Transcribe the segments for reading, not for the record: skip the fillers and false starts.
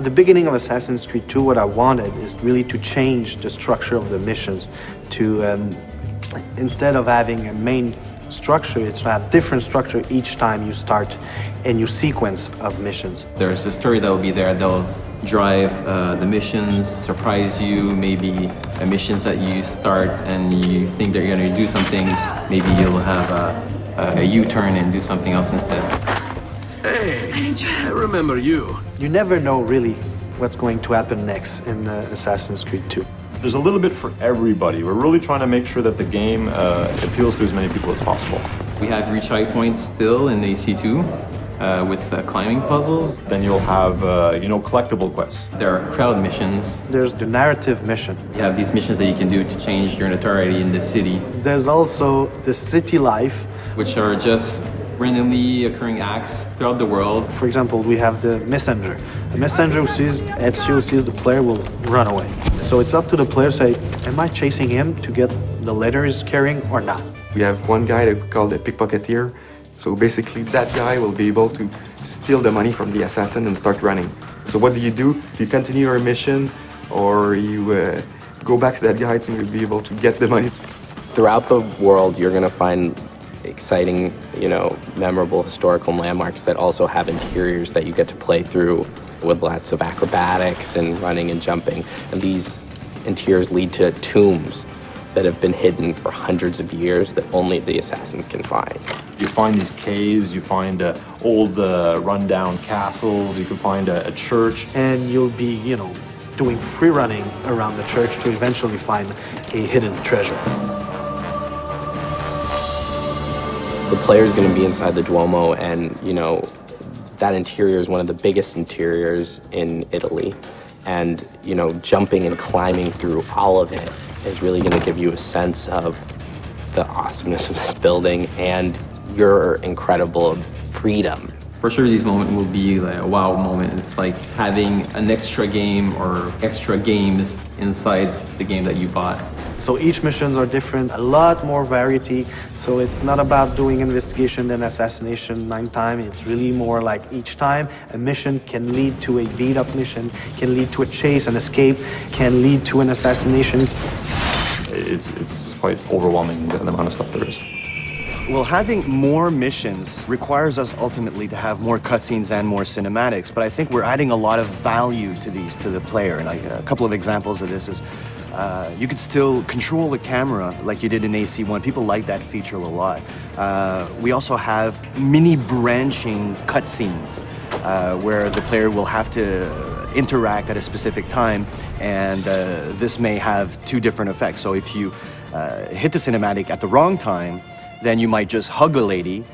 At the beginning of Assassin's Creed 2, what I wanted is really to change the structure of the missions to, instead of having a main structure, it's to have different structure each time you start a new sequence of missions. There's a story that will be there. They'll drive the missions, surprise you, maybe missions that you start and you think that you're going to do something, maybe you'll have a U-turn and do something else instead. Hey, I remember you. You never know really what's going to happen next in Assassin's Creed 2. There's a little bit for everybody. We're really trying to make sure that the game appeals to as many people as possible. We have reach high points still in AC2 with climbing puzzles. Then you'll have, collectible quests. There are crowd missions. There's the narrative mission. You have these missions that you can do to change your notoriety in the city. There's also the city life, which are just randomly occurring acts throughout the world. For example, we have the messenger. The messenger who sees Ezio, sees the player, will run away. So it's up to the player to say, am I chasing him to get the letter he's carrying or not? We have one guy that we call the pickpocketeer. So basically that guy will be able to steal the money from the assassin and start running. So what do? You continue your mission or you go back to that guy to be able to get the money. Throughout the world, you're going to find exciting, memorable historical landmarks that also have interiors that you get to play through with lots of acrobatics and running and jumping. And these interiors lead to tombs that have been hidden for hundreds of years that only the assassins can find. You find these caves, you find old rundown castles, you can find a church. And you'll be, doing free running around the church to eventually find a hidden treasure. The player's going to be inside the Duomo, and that interior is one of the biggest interiors in Italy. And jumping and climbing through all of it is really going to give you a sense of the awesomeness of this building and your incredible freedom. For sure, these moments will be like a wow moment. It's like having an extra game or extra games inside the game that you bought. So each missions are different, a lot more variety. So it's not about doing investigation and assassination 9 times. It's really more like each time a mission can lead to a beat-up mission, can lead to a chase, an escape, can lead to an assassination. It's quite overwhelming, the amount of stuff there is. Well, having more missions requires us ultimately to have more cutscenes and more cinematics, but I think we're adding a lot of value to these to the player. Like a couple of examples of this is you could still control the camera like you did in AC1. People like that feature a lot. We also have mini branching cutscenes where the player will have to interact at a specific time, and this may have 2 different effects. So if you hit the cinematic at the wrong time, then you might just hug a lady,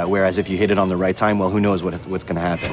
whereas if you hit it on the right time, well, who knows what's going to happen.